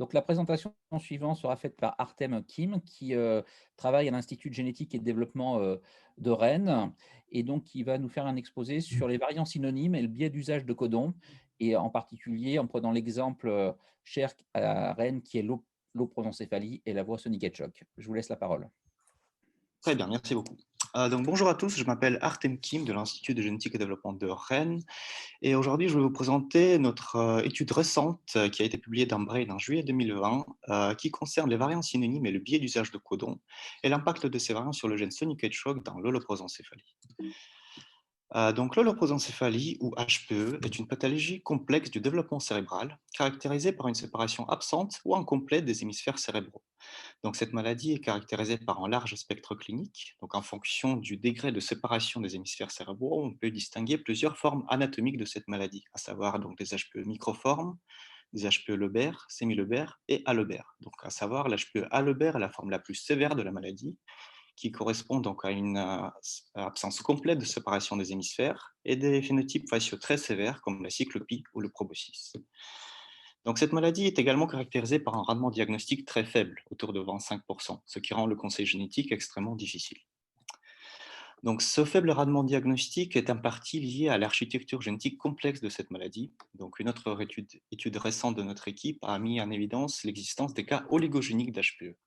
Donc la présentation suivante sera faite par Artem Kim qui, travaille à l'Institut de génétique et de développement, de Rennes et donc qui va nous faire un exposé sur les variants synonymes et le biais d'usage de codons et en particulier en prenant l'exemple, cher à Rennes qui est l'oprosencéphalie et la voix sonique et choc. Je vous laisse la parole. Très bien, merci beaucoup. Donc, bonjour à tous, je m'appelle Artem Kim de l'Institut de génétique et développement de Rennes. Et aujourd'hui, je vais vous présenter notre étude récente qui a été publiée dans Brain en juillet 2020, qui concerne les variants synonymes et le biais d'usage de codons et l'impact de ces variants sur le gène Sonic Hedgehog dans l'holoprosencéphalie. Donc, l'holoprosencéphalie, ou HPE, est une pathologie complexe du développement cérébral, caractérisée par une séparation absente ou incomplète des hémisphères cérébraux. Donc, cette maladie est caractérisée par un large spectre clinique. Donc, en fonction du degré de séparation des hémisphères cérébraux, on peut distinguer plusieurs formes anatomiques de cette maladie, à savoir donc des HPE microformes, des HPE lobaires, sémilobaires et allobaires. Donc, à savoir, l'HPE allobaire est la forme la plus sévère de la maladie, qui correspond donc à une absence complète de séparation des hémisphères et des phénotypes faciaux très sévères comme la cyclopie ou le proboscis. Donc, cette maladie est également caractérisée par un rendement diagnostique très faible, autour de 25%, ce qui rend le conseil génétique extrêmement difficile. Donc, ce faible rendement diagnostique est en partie lié à l'architecture génétique complexe de cette maladie. Donc, une autre étude récente de notre équipe a mis en évidence l'existence des cas oligogéniques d'HPE.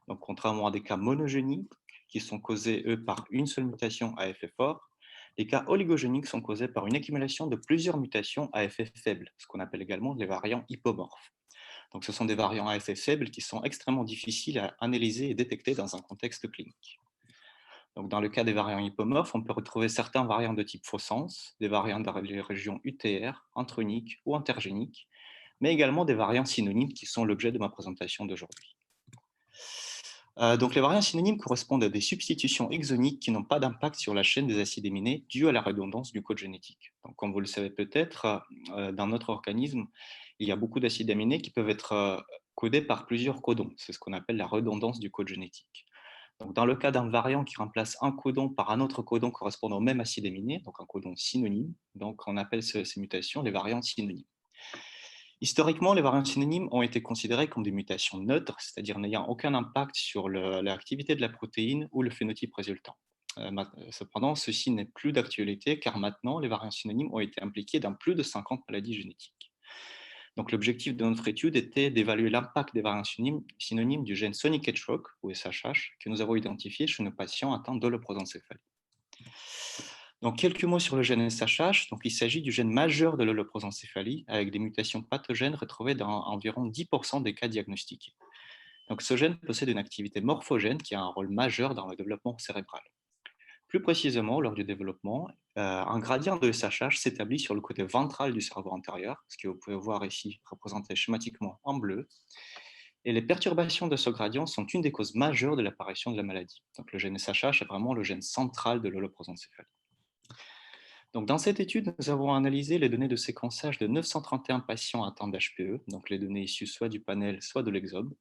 Donc, contrairement à des cas monogéniques, qui sont causés, eux, par une seule mutation à effet fort, les cas oligogéniques sont causés par une accumulation de plusieurs mutations à effet faible, ce qu'on appelle également les variants hypomorphes. Donc, ce sont des variants à effet faible qui sont extrêmement difficiles à analyser et détecter dans un contexte clinique. Donc, dans le cas des variants hypomorphes, on peut retrouver certains variants de type faux sens, des variants dans les régions UTR, introniques ou intergéniques, mais également des variants synonymes qui sont l'objet de ma présentation d'aujourd'hui. Donc, les variants synonymes correspondent à des substitutions exoniques qui n'ont pas d'impact sur la chaîne des acides aminés due à la redondance du code génétique. Donc, comme vous le savez peut-être, dans notre organisme, il y a beaucoup d'acides aminés qui peuvent être codés par plusieurs codons. C'est ce qu'on appelle la redondance du code génétique. Donc, dans le cas d'un variant qui remplace un codon par un autre codon correspondant au même acide aminé, donc un codon synonyme, donc on appelle ces mutations les variants synonymes. Historiquement, les variants synonymes ont été considérés comme des mutations neutres, c'est-à-dire n'ayant aucun impact sur l'activité de la protéine ou le phénotype résultant. Cependant, ceci n'est plus d'actualité car maintenant, les variants synonymes ont été impliqués dans plus de 50 maladies génétiques. Donc, l'objectif de notre étude était d'évaluer l'impact des variants synonymes du gène Sonic Hedgehog, ou SHH, que nous avons identifié chez nos patients atteints d'holoprosencéphalie. Donc, quelques mots sur le gène SHH. Donc, il s'agit du gène majeur de l'holoprosencéphalie, avec des mutations pathogènes retrouvées dans environ 10% des cas diagnostiqués. Donc, ce gène possède une activité morphogène qui a un rôle majeur dans le développement cérébral. Plus précisément, lors du développement, un gradient de SHH s'établit sur le côté ventral du cerveau antérieur, ce que vous pouvez voir ici représenté schématiquement en bleu. Et les perturbations de ce gradient sont une des causes majeures de l'apparition de la maladie. Donc, le gène SHH est vraiment le gène central de l'holoprosencéphalie. Donc, dans cette étude, nous avons analysé les données de séquençage de 931 patients atteints d'HPE, donc les données issues soit du panel, soit de l'exome,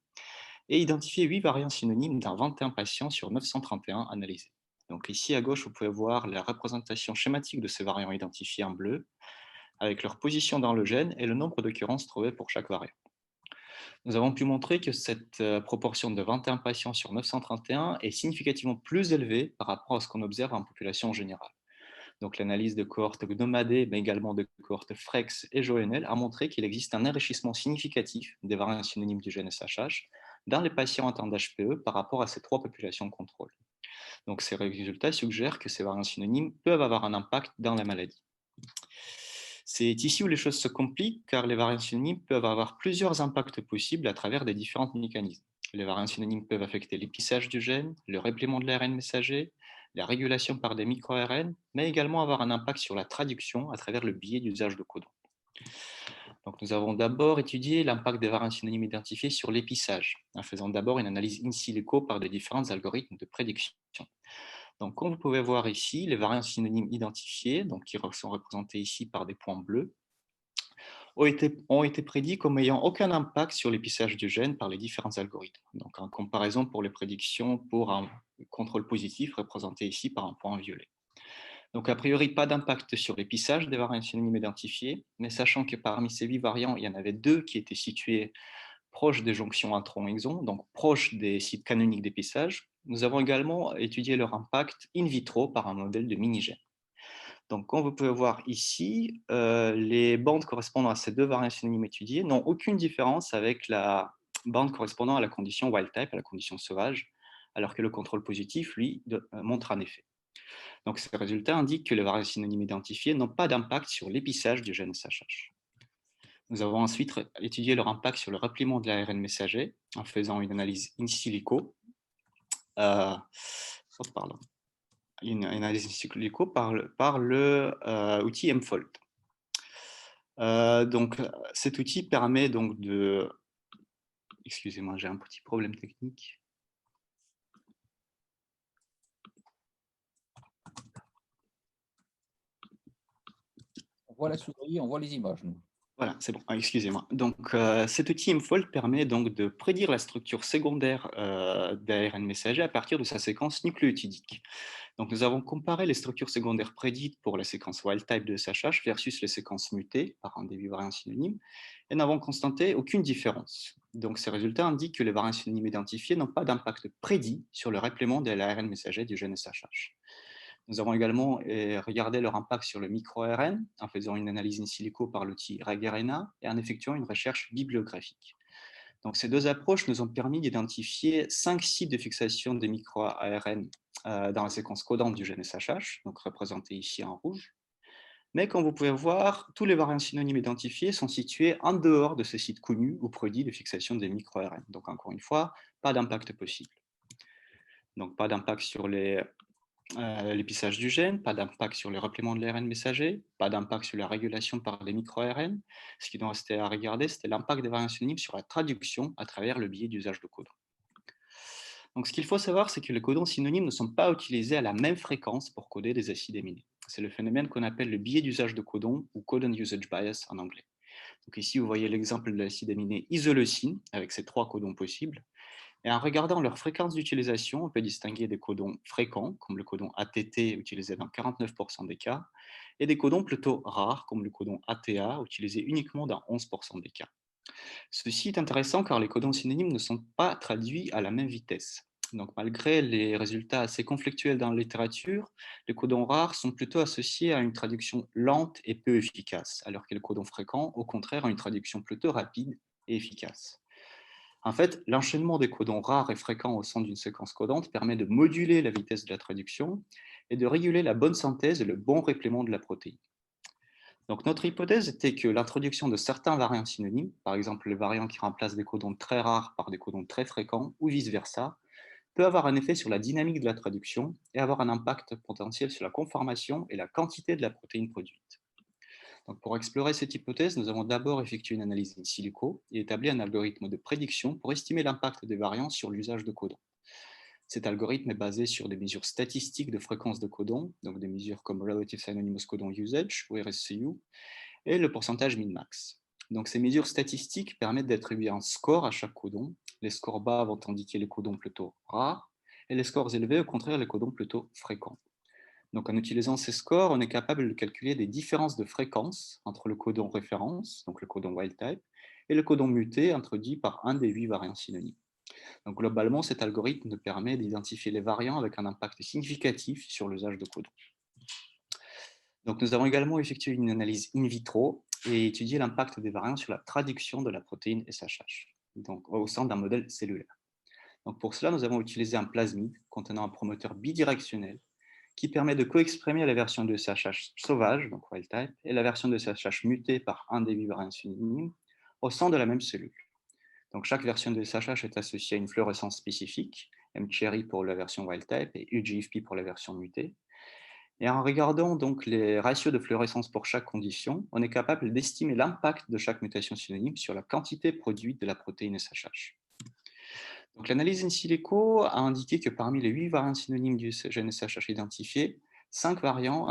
et identifié 8 variants synonymes dans 21 patients sur 931 analysés. Donc ici à gauche, vous pouvez voir la représentation schématique de ces variants identifiés en bleu, avec leur position dans le gène et le nombre d'occurrences trouvées pour chaque variant. Nous avons pu montrer que cette proportion de 21 patients sur 931 est significativement plus élevée par rapport à ce qu'on observe en population générale. Donc l'analyse de cohortes Gnomadé, mais également de cohortes FREX et JONL a montré qu'il existe un enrichissement significatif des variants synonymes du gène SHH dans les patients atteints d'HPE par rapport à ces trois populations de contrôle. Donc ces résultats suggèrent que ces variants synonymes peuvent avoir un impact dans la maladie. C'est ici où les choses se compliquent, car les variants synonymes peuvent avoir plusieurs impacts possibles à travers des différents mécanismes. Les variants synonymes peuvent affecter l'épissage du gène, le repliement de l'ARN messager, la régulation par des micro-ARN, mais également avoir un impact sur la traduction à travers le biais d'usage de codons. Donc, nous avons d'abord étudié l'impact des variants synonymes identifiés sur l'épissage, en faisant d'abord une analyse in silico par de différents algorithmes de prédiction. Donc, comme vous pouvez voir ici, les variants synonymes identifiés, donc qui sont représentés ici par des points bleus, ont été prédits comme ayant aucun impact sur l'épissage du gène par les différents algorithmes. Donc, en comparaison pour les prédictions pour un contrôle positif représenté ici par un point violet. Donc, a priori, pas d'impact sur l'épissage des variants synonymes identifiés, mais sachant que parmi ces 8 variants, il y en avait 2 qui étaient situés proche des jonctions intron-exon, donc proche des sites canoniques d'épissage. Nous avons également étudié leur impact in vitro par un modèle de mini-gène. Donc, comme vous pouvez voir ici, les bandes correspondant à ces deux variants synonymes étudiées n'ont aucune différence avec la bande correspondant à la condition wild type, à la condition sauvage, alors que le contrôle positif, lui, montre un effet. Donc, ces résultats indiquent que les variants synonymes identifiés n'ont pas d'impact sur l'épissage du gène SHH. Nous avons ensuite étudié leur impact sur le repliement de l'ARN messager en faisant une analyse in silico. Une analyse in silico par le outil mFold. Donc, cet outil permet donc de... Excusez-moi, j'ai un petit problème technique. On voit la souris, on voit les images, nous. Voilà, c'est bon, excusez-moi. Donc, cet outil mFold permet donc de prédire la structure secondaire d'ARN messager à partir de sa séquence nucléotidique. Donc, nous avons comparé les structures secondaires prédites pour la séquence wild-type de SHH versus les séquences mutées par un début variant synonyme et n'avons constaté aucune différence. Donc, ces résultats indiquent que les variants synonymes identifiés n'ont pas d'impact prédit sur le repliement de l'ARN messager du gène SHH. Nous avons également regardé leur impact sur le micro-ARN en faisant une analyse in silico par l'outil RegArena et en effectuant une recherche bibliographique. Donc, ces deux approches nous ont permis d'identifier 5 sites de fixation des micro-ARN dans la séquence codante du gène SHH, donc représentés ici en rouge. Mais comme vous pouvez voir, tous les variants synonymes identifiés sont situés en dehors de ces sites connus ou produits de fixation des micro-ARN. Donc, encore une fois, pas d'impact possible. Donc, pas d'impact sur l'épissage du gène, pas d'impact sur le repliement de l'ARN messager, pas d'impact sur la régulation par les micro-ARN. Ce qui nous restait à regarder, c'était l'impact des variants synonymes sur la traduction à travers le biais d'usage de codons. Donc, ce qu'il faut savoir, c'est que les codons synonymes ne sont pas utilisés à la même fréquence pour coder des acides aminés. C'est le phénomène qu'on appelle le biais d'usage de codons ou codon usage bias en anglais. Donc ici, vous voyez l'exemple de l'acide aminé isoleucine avec ses 3 codons possibles. Et en regardant leur fréquence d'utilisation, on peut distinguer des codons fréquents, comme le codon ATT utilisé dans 49% des cas, et des codons plutôt rares, comme le codon ATA utilisé uniquement dans 11% des cas. Ceci est intéressant car les codons synonymes ne sont pas traduits à la même vitesse. Donc, malgré les résultats assez conflictuels dans la littérature, les codons rares sont plutôt associés à une traduction lente et peu efficace, alors que les codons fréquents, au contraire, ont une traduction plutôt rapide et efficace. En fait, l'enchaînement des codons rares et fréquents au sein d'une séquence codante permet de moduler la vitesse de la traduction et de réguler la bonne synthèse et le bon repliement de la protéine. Donc, notre hypothèse était que l'introduction de certains variants synonymes, par exemple les variants qui remplacent des codons très rares par des codons très fréquents ou vice-versa, peut avoir un effet sur la dynamique de la traduction et avoir un impact potentiel sur la conformation et la quantité de la protéine produite. Donc, pour explorer cette hypothèse, nous avons d'abord effectué une analyse in silico et établi un algorithme de prédiction pour estimer l'impact des variants sur l'usage de codons. Cet algorithme est basé sur des mesures statistiques de fréquence de codons, donc des mesures comme Relative Synonymous Codon Usage, ou RSCU, et le pourcentage min-max. Donc, ces mesures statistiques permettent d'attribuer un score à chaque codon. Les scores bas vont indiquer les codons plutôt rares, et les scores élevés, au contraire, les codons plutôt fréquents. Donc, en utilisant ces scores, on est capable de calculer des différences de fréquence entre le codon référence, donc le codon wild type, et le codon muté introduit par un des 8 variants synonymes. Donc, globalement, cet algorithme nous permet d'identifier les variants avec un impact significatif sur l'usage de codons. Donc, nous avons également effectué une analyse in vitro et étudié l'impact des variants sur la traduction de la protéine SHH, donc au sein d'un modèle cellulaire. Donc, pour cela, nous avons utilisé un plasmide contenant un promoteur bidirectionnel qui permet de co-exprimer la version de SHH sauvage, donc wild type, et la version de SHH mutée par un des 8 variants synonymes au sein de la même cellule. Donc, chaque version de SHH est associée à une fluorescence spécifique, mCherry pour la version wild type et UGFP pour la version mutée. Et en regardant donc les ratios de fluorescence pour chaque condition, on est capable d'estimer l'impact de chaque mutation synonyme sur la quantité produite de la protéine SHH. Donc, l'analyse in silico a indiqué que parmi les 8 variants synonymes du gène SHH identifiés, 5 variants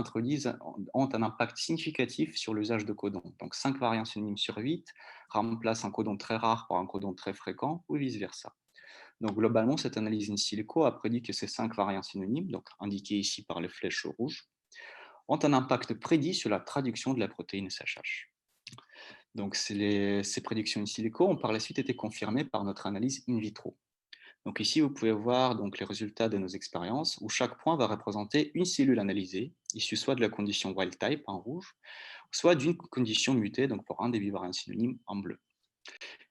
ont un impact significatif sur l'usage de codons. Donc, 5 variants synonymes sur 8 remplacent un codon très rare par un codon très fréquent ou vice-versa. Donc, globalement, cette analyse in silico a prédit que ces 5 variants synonymes, donc indiqués ici par les flèches rouges, ont un impact prédit sur la traduction de la protéine SHH. Donc, ces prédictions in silico ont par la suite été confirmées par notre analyse in vitro. Donc ici, vous pouvez voir donc les résultats de nos expériences où chaque point va représenter une cellule analysée, issue soit de la condition wild type en rouge, soit d'une condition mutée, donc pour un des 8 variants synonymes en bleu.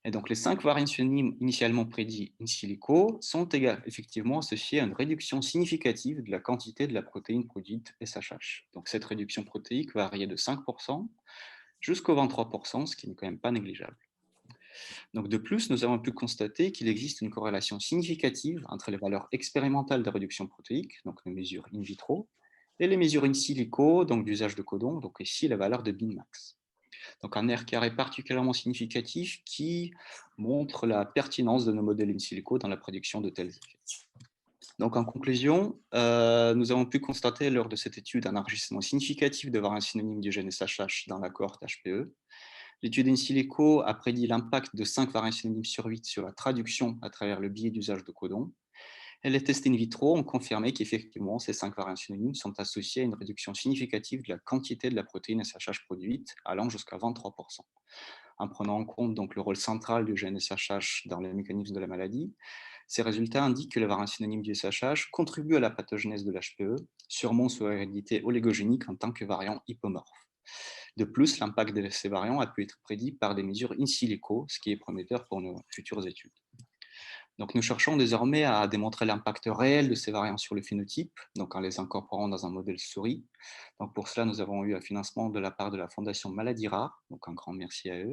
Et donc les 5 variants synonymes initialement prédits in silico sont effectivement associés à une réduction significative de la quantité de la protéine produite SHH. Donc cette réduction protéique variait de 5% jusqu'au 23%, ce qui n'est quand même pas négligeable. Donc de plus, nous avons pu constater qu'il existe une corrélation significative entre les valeurs expérimentales de réduction protéique, donc les mesures in vitro, et les mesures in silico, donc d'usage de codon, donc ici la valeur de Binmax. Donc un R carré particulièrement significatif qui montre la pertinence de nos modèles in silico dans la prédiction de tels effets. Donc en conclusion, nous avons pu constater lors de cette étude un enrichissement significatif de variants synonymes du gène SHH dans la cohorte HPE. L'étude in silico a prédit l'impact de 5 variants synonymes sur 8 sur la traduction à travers le biais d'usage de codon. Et les tests in vitro ont confirmé qu'effectivement, ces 5 variants synonymes sont associés à une réduction significative de la quantité de la protéine SHH produite, allant jusqu'à 23%. En prenant en compte donc le rôle central du gène SHH dans les mécanismes de la maladie, ces résultats indiquent que les variants synonymes du SHH contribuent à la pathogénèse de l'HPE, sûrement sous hérédité oligogénique en tant que variant hypomorphe. De plus, l'impact de ces variants a pu être prédit par des mesures in silico, ce qui est prometteur pour nos futures études. Donc, nous cherchons désormais à démontrer l'impact réel de ces variants sur le phénotype, donc en les incorporant dans un modèle souris. Donc, pour cela, nous avons eu un financement de la part de la Fondation Maladies Rares, donc un grand merci à eux,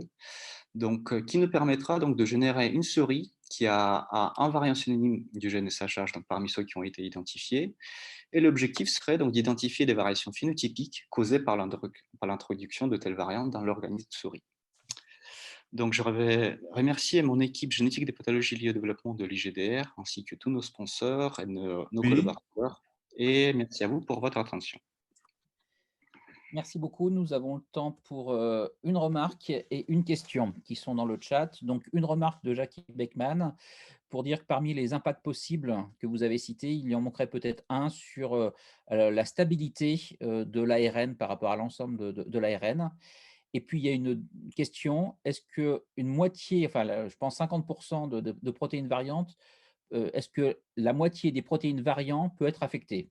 donc, qui nous permettra donc de générer une souris qui a un variant synonyme du gène SHH, donc parmi ceux qui ont été identifiés. Et l'objectif serait donc d'identifier des variations phénotypiques causées par l'introduction de telles variantes dans l'organisme souris. Donc, je vais remercier mon équipe génétique des pathologies liées au développement de l'IGDR, ainsi que tous nos sponsors et nos Oui, collaborateurs. Et merci à vous pour votre attention. Merci beaucoup. Nous avons le temps pour une remarque et une question qui sont dans le chat. Donc, une remarque de Jackie Beckman pour dire que parmi les impacts possibles que vous avez cités, il y en manquerait peut-être un sur la stabilité de l'ARN par rapport à l'ensemble de l'ARN. Et puis, il y a une question, est-ce qu'une moitié, enfin, je pense 50% de protéines variantes, est-ce que la moitié des protéines variantes peut être affectée?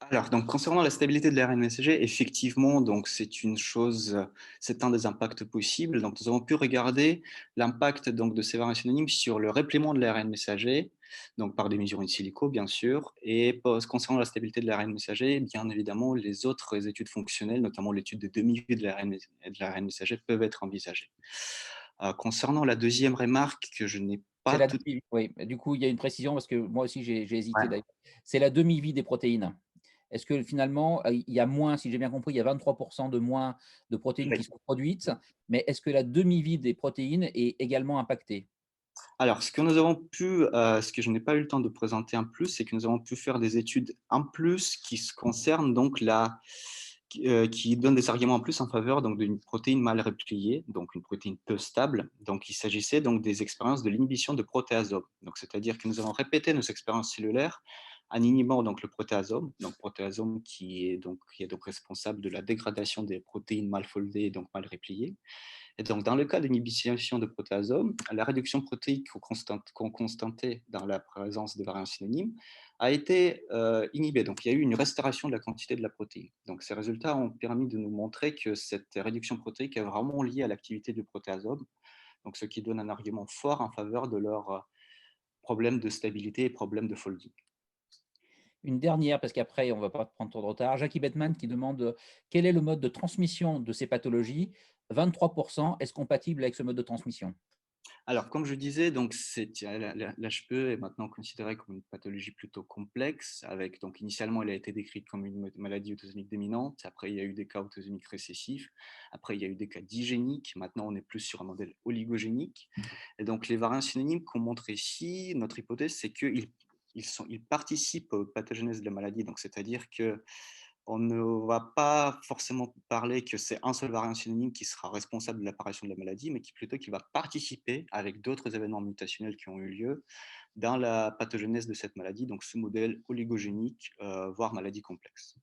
Alors, donc, concernant la stabilité de l'ARN messager, effectivement, donc, c'est un des impacts possibles. Donc, nous avons pu regarder l'impact donc, de ces variants synonymes sur le répliement de l'ARN messager, donc par des mesures in silico, bien sûr. Et concernant la stabilité de l'ARN messager, bien évidemment, les autres études fonctionnelles, notamment l'étude de demi-vie de l'ARN messager, peuvent être envisagées. Concernant la deuxième remarque que je n'ai C'est pas la tout... demi-vie, oui. Du coup, il y a une précision parce que moi aussi, j'ai hésité Ouais. d'ailleurs. C'est la demi-vie des protéines. Est-ce que finalement, il y a moins, si j'ai bien compris, il y a 23% de moins de protéines qui sont produites, mais est-ce que la demi-vie des protéines est également impactée? Alors, ce que je n'ai pas eu le temps de présenter en plus, c'est que nous avons pu faire des études en plus qui se concernent donc qui donnent des arguments en plus en faveur donc d'une protéine mal repliée, donc une protéine peu stable. Donc, il s'agissait donc des expériences de l'inhibition de protéasome. Donc, c'est-à-dire que nous avons répété nos expériences cellulaires en inhibant donc le protéasome qui est donc responsable de la dégradation des protéines mal foldées et donc mal repliées. Et donc, dans le cas d'inhibition de protéasome, la réduction protéique qu'on constatait dans la présence de variants synonymes a été inhibée. Donc, il y a eu une restauration de la quantité de la protéine. Donc, ces résultats ont permis de nous montrer que cette réduction protéique est vraiment liée à l'activité du protéasome, donc ce qui donne un argument fort en faveur de leurs problèmes de stabilité et problèmes de folding. Une dernière, parce qu'après, on ne va pas prendre trop de retard. Jackie Bettman qui demande quel est le mode de transmission de ces pathologies? 23%, est-ce compatible avec ce mode de transmission? Alors, comme je disais, donc l'HPE est maintenant considéré comme une pathologie plutôt complexe. Donc initialement, elle a été décrite comme une maladie autosomique dominante. Après, il y a eu des cas autosomiques récessifs. Après, il y a eu des cas digéniques. Maintenant, on est plus sur un modèle oligogénique. Et donc, les variants synonymes qu'on montre ici, notre hypothèse, c'est qu'ils participent aux pathogénèse de la maladie. Donc, c'est-à-dire que on ne va pas forcément parler que c'est un seul variant synonyme qui sera responsable de l'apparition de la maladie, mais plutôt qui va participer avec d'autres événements mutationnels qui ont eu lieu dans la pathogénèse de cette maladie, donc ce modèle oligogénique, voire maladie complexe.